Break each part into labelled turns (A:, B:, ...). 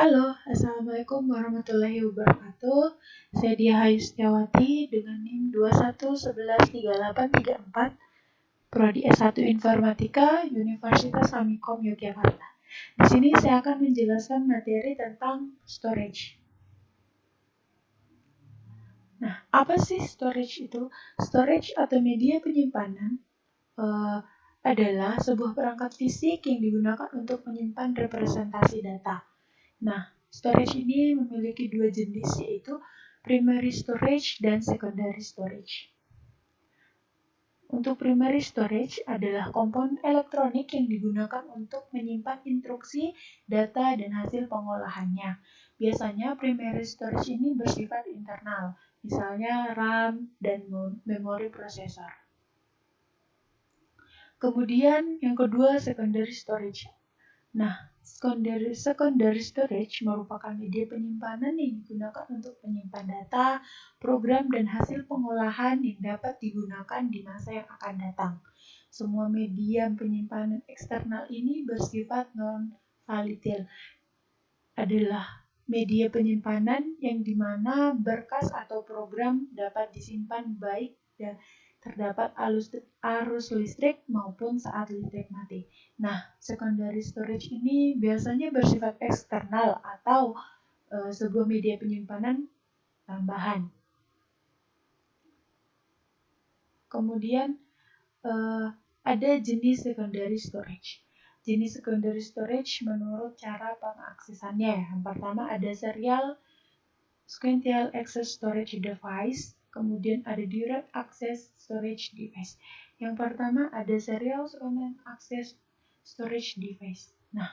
A: Halo, Assalamualaikum warahmatullahi wabarakatuh. Saya Dia Hayu Setiawati dengan NIM 21113834, Prodi S1 Informatika, Universitas Amikom Yogyakarta. Di sini saya akan menjelaskan materi tentang storage. Nah, apa sih storage itu? Storage atau media penyimpanan adalah sebuah perangkat fisik yang digunakan untuk menyimpan representasi data. Nah, storage ini memiliki dua jenis, yaitu primary storage dan secondary storage. Untuk primary storage adalah komponen elektronik yang digunakan untuk menyimpan instruksi, data, dan hasil pengolahannya. Biasanya primary storage ini bersifat internal, misalnya RAM dan memori prosesor. Kemudian yang kedua, secondary storage. Nah, secondary storage merupakan media penyimpanan yang digunakan untuk menyimpan data, program, dan hasil pengolahan yang dapat digunakan di masa yang akan datang. Semua media penyimpanan eksternal ini bersifat non-volatile, adalah media penyimpanan yang dimana berkas atau program dapat disimpan baik dan terdapat arus listrik maupun saat listrik mati. Nah, secondary storage ini biasanya bersifat eksternal atau sebuah media penyimpanan tambahan. Kemudian ada jenis secondary storage. Jenis secondary storage menurut cara pengaksesannya. Yang pertama ada serial sequential access storage device. Kemudian ada direct access storage device. Yang pertama ada serial sequential access storage device. Nah,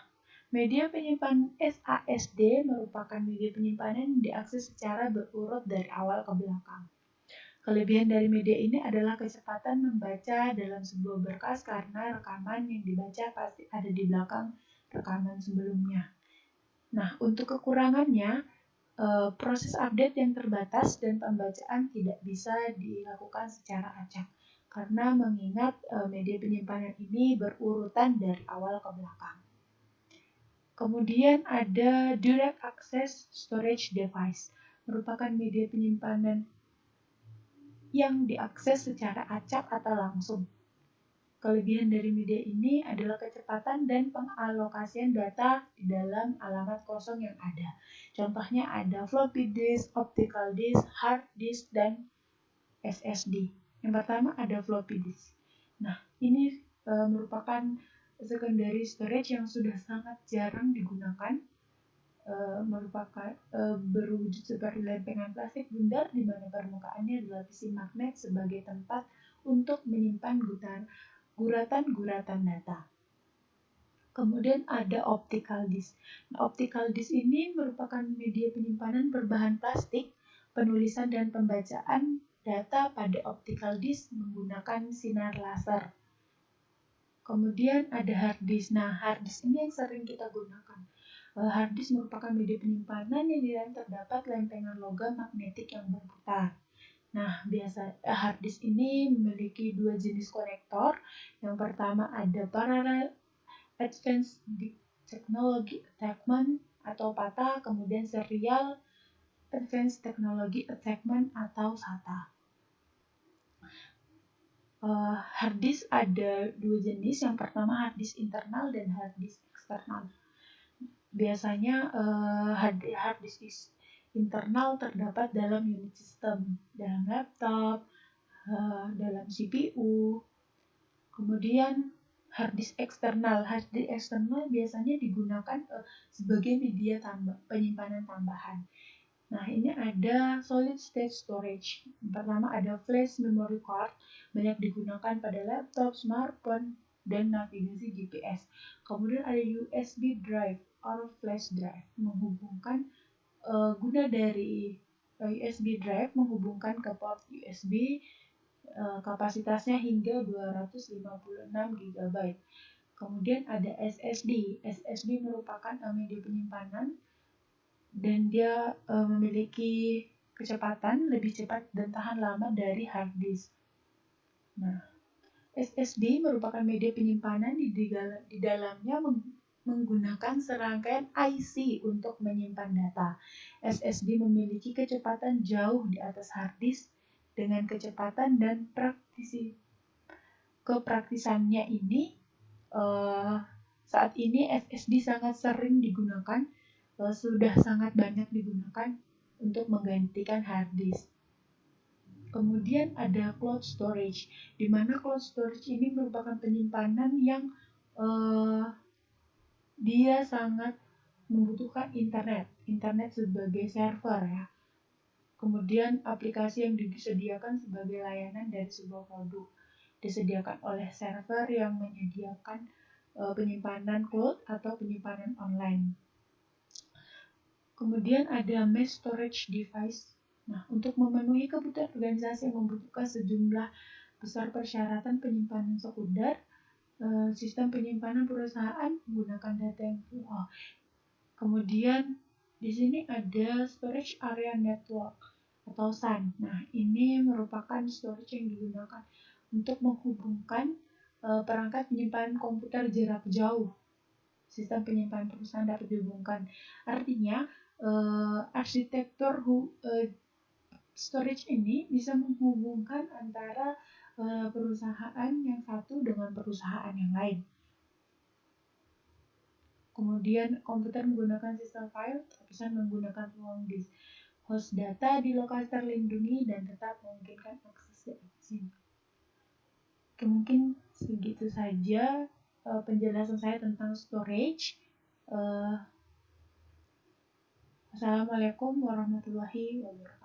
A: media penyimpanan SASD merupakan media penyimpanan yang diakses secara berurut dari awal ke belakang. Kelebihan dari media ini adalah kecepatan membaca dalam sebuah berkas karena rekaman yang dibaca pasti ada di belakang rekaman sebelumnya. Nah, untuk kekurangannya, proses update yang terbatas dan pembacaan tidak bisa dilakukan secara acak karena mengingat media penyimpanan ini berurutan dari awal ke belakang. Kemudian ada direct access storage device, merupakan media penyimpanan yang diakses secara acak atau langsung. Kelebihan dari media ini adalah kecepatan dan pengalokasian data di dalam alamat kosong yang ada. Contohnya ada floppy disk, optical disk, hard disk, dan SSD. Yang pertama ada floppy disk. Nah, ini merupakan secondary storage yang sudah sangat jarang digunakan. Merupakan berwujud seperti lempengan plastik bundar di mana permukaannya dilapisi magnet sebagai tempat untuk menyimpan guratan-guratan data. Kemudian ada optical disk. Nah, optical disk ini merupakan media penyimpanan berbahan plastik, penulisan dan pembacaan data pada optical disk menggunakan sinar laser. Kemudian ada hard disk. Nah, hard disk ini yang sering kita gunakan. Hard disk merupakan media penyimpanan yang di dalam terdapat lempengan logam magnetik yang berputar. Nah, hard disk ini memiliki dua jenis konektor. Yang pertama ada parallel advanced technology attachment atau PATA, kemudian serial advanced technology attachment atau SATA. Hard disk ada dua jenis. Yang pertama hard disk internal dan hard disk eksternal. Biasanya hard disk internal terdapat dalam unit sistem, dalam laptop, dalam CPU. Kemudian hard disk eksternal biasanya digunakan sebagai media penyimpanan tambahan. Nah, ini ada solid state storage. Pertama ada flash memory card, banyak digunakan pada laptop, smartphone, dan navigasi GPS. Kemudian ada USB drive or flash drive, menghubungkan guna dari USB drive menghubungkan ke port USB, kapasitasnya hingga 256 GB. Kemudian ada SSD. SSD merupakan media penyimpanan dan dia memiliki kecepatan lebih cepat dan tahan lama dari hard disk. Nah, SSD merupakan media penyimpanan di dalamnya menggunakan serangkaian IC untuk menyimpan data. SSD memiliki kecepatan jauh di atas hard disk dengan kecepatan dan kepraktisannya ini saat ini SSD sangat sering digunakan, sudah sangat banyak digunakan untuk menggantikan hard disk. Kemudian ada cloud storage, di mana cloud storage ini merupakan penyimpanan yang dia sangat membutuhkan internet sebagai server ya. Kemudian aplikasi yang disediakan sebagai layanan dari sebuah produk disediakan oleh server yang menyediakan penyimpanan cloud atau penyimpanan online. Kemudian ada mass storage device. Nah, untuk memenuhi kebutuhan organisasi yang membutuhkan sejumlah besar persyaratan penyimpanan sekunder, sistem penyimpanan perusahaan menggunakan data yang full. Kemudian di sini ada storage area network atau SAN. Nah, ini merupakan storage yang digunakan untuk menghubungkan perangkat penyimpanan komputer jarak jauh. Sistem penyimpanan perusahaan dapat dihubungkan. Artinya, arsitektur storage ini bisa menghubungkan antara perusahaan yang satu dengan perusahaan yang lain. Kemudian komputer menggunakan sistem file, pesan menggunakan ruang disk. Host data di lokasi terlindungi dan tetap memungkinkan akses dari sini. Mungkin segitu saja penjelasan saya tentang storage. Assalamualaikum warahmatullahi wabarakatuh.